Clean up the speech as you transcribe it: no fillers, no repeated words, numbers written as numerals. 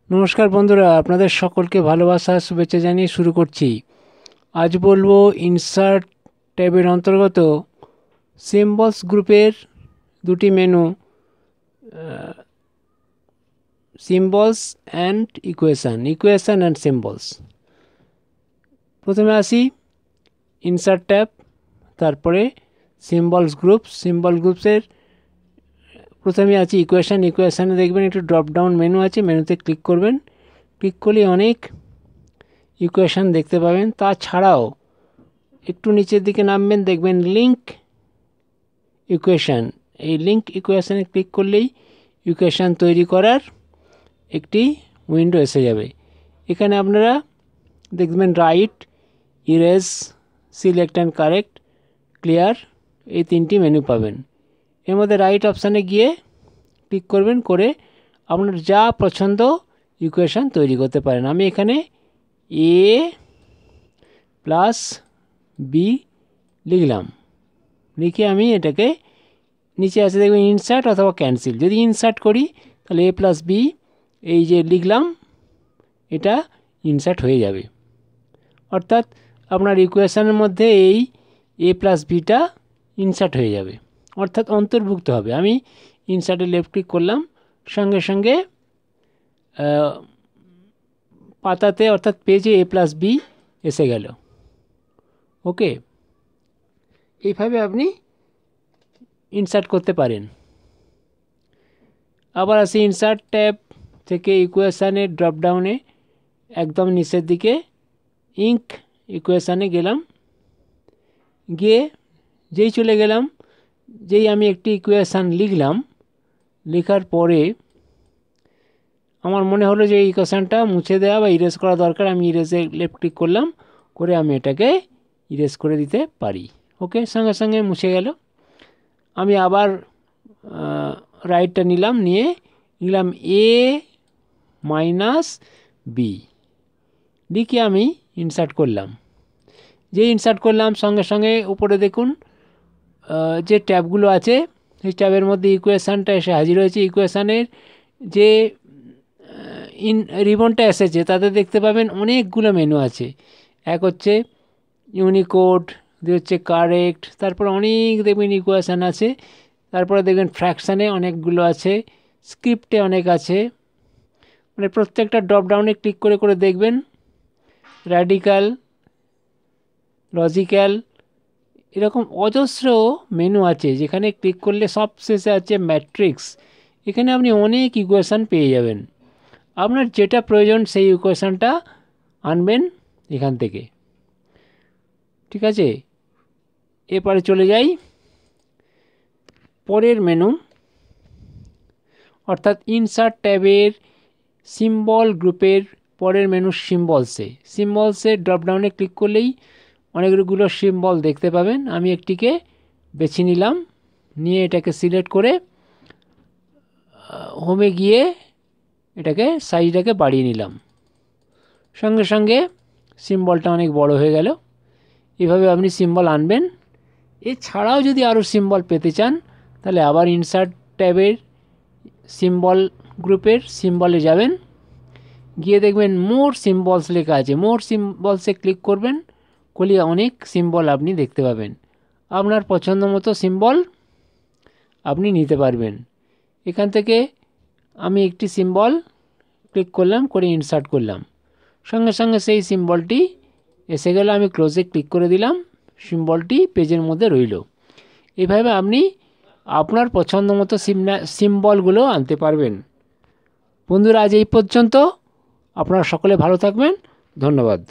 নমস্কার বন্ধুরা, আপনাদের সকলকে ভালোবাসা শুভেচ্ছা জানিয়ে শুরু করছি। আজ বলবো ইনসার্ট ট্যাবের অন্তর্গত সিম্বলস গ্রুপের দুটি menu, symbols and equation and symbols. প্রথমে আসি ইনসার্ট ট্যাব, তারপরে সিম্বল গ্রুপসের প্রথমে আছে ইকুয়েশানে দেখবেন একটু ড্রপ ডাউন মেনু আছে, মেনুতে ক্লিক করবেন। ক্লিক করলে অনেক ইকুয়েশান দেখতে পাবেন। তাছাড়াও একটু নিচের দিকে নামবেন, দেখবেন লিঙ্ক ইকুয়েশান। এই লিঙ্ক ইকুয়েশানে ক্লিক করলেই ইকুয়েশান তৈরি করার একটি উইন্ডো এসে যাবে। এখানে আপনারা দেখবেন right, erase, select and correct, clear, এই তিনটি মেনু পাবেন। এর মধ্যে রাইট অপশানে গিয়ে ক্লিক করবেন, করে আপনার যা পছন্দ ইকুয়েশান তৈরি করতে পারেন। আমি এখানে এ প্লাস বি লিখলাম, লিখে আমি এটাকে নিচে আছে দেখবেন ইনসার্ট অথবা ক্যান্সেল। যদি ইনসার্ট করি তাহলে এ প্লাস বি, এই যে লিখলাম, এটা ইনসার্ট হয়ে যাবে। অর্থাৎ আপনার ইকুয়েশানের মধ্যে এই এ প্লাস বিটা ইনসার্ট হয়ে যাবে, অর্থাৎ অন্তর্ভুক্ত হবে। আমি ইনসার্টে লেফট ক্লিক করলাম, সঙ্গে সঙ্গে পাতাতে অর্থাৎ পেজে এ প্লাস বি এসে গেল। ওকে, এইভাবে আপনি ইনসার্ট করতে পারেন। আবার আসি ইনসার্ট ট্যাব থেকে ইকুয়েশানের ড্রপডাউনে একদম নিচের দিকে ইঙ্ক ইকুয়েশানে গেলাম, গিয়ে যেই চলে গেলাম, যেই আমি একটি ইকুয়েশান লিখলাম, লেখার পরে আমার মনে হলো যে এই ইকুয়েশানটা মুছে দেওয়া বা ইরেজ করা দরকার। আমি ইরেজে লেফট ক্লিক করলাম, করে আমি এটাকে ইরেজ করে দিতে পারি। ওকে, সঙ্গে সঙ্গে মুছে গেল। আমি আবার রাইটটা নিলাম, নিয়ে নিলাম এ মাইনাস বি, লিখে আমি ইনসার্ট করলাম। যে ইনসার্ট করলাম, সঙ্গে সঙ্গে উপরে দেখুন যে ট্যাবগুলো আছে, সেই ট্যাবের মধ্যে ইকুয়েশানটা এসে হাজির হয়েছে। ইকুয়েশানের যে রিবনটা এসেছে তাতে দেখতে পাবেন অনেকগুলো মেনু আছে। এক হচ্ছে ইউনিকোড, দুই হচ্ছে কারেক্ট, তারপর অনেক দেখবেন ইকুয়েশান আছে। তারপরে দেখবেন ফ্র্যাকশানে অনেকগুলো আছে, স্ক্রিপ্টে অনেক আছে। মানে প্রত্যেকটা ড্রপডাউনে ক্লিক করে করে দেখবেন র্যাডিক্যাল, লজিক্যাল, এরকম অজস্র মেনু আছে, যেখানে ক্লিক করলে সব শেষে আছে ম্যাট্রিক্স। এখানে আপনি অনেক ইকুয়েশান পেয়ে যাবেন। আপনার যেটা প্রয়োজন সেই ইকুয়েশানটা আনবেন এখান থেকে। ঠিক আছে, এরপরে চলে যাই পরের মেনু, অর্থাৎ ইনসার্ট ট্যাবের সিম্বল গ্রুপের পরের মেনু সিম্বলসের ড্রপডাউনে ক্লিক করলেই অনেকগুলো সিম্বল দেখতে পাবেন। আমি একটিকে বেছে নিলাম, নিয়ে এটাকে সিলেক্ট করে হোমে গিয়ে এটাকে সাইজটাকে বাড়িয়ে নিলাম। সঙ্গে সঙ্গে সিম্বলটা অনেক বড় হয়ে গেল। এভাবে আপনি সিম্বল আনবেন। এছাড়াও যদি আরও সিম্বল পেতে চান তাহলে আবার ইনসার্ট ট্যাবের সিম্বল গ্রুপের সিম্বলে যাবেন, গিয়ে দেখবেন মোর সিম্বলস লেখা আছে। মোর সিম্বলসে ক্লিক করবেন, করলে অনেক সিম্বল আপনি দেখতে পাবেন। আপনার পছন্দ মতো সিম্বল আপনি নিতে পারবেন। এখান থেকে আমি একটি সিম্বল ক্লিক করলাম, করে ইনসার্ট করলাম, সঙ্গে সঙ্গে সেই সিম্বলটি এসে গেল। আমি ক্লোজে ক্লিক করে দিলাম, সিম্বলটি পেজের মধ্যে রইল। এইভাবে আপনি আপনার পছন্দ মতো সিম্বলগুলো আনতে পারবেন। বন্ধুরা, আজ এই পর্যন্ত। আপনারা সকলে ভালো থাকবেন। ধন্যবাদ।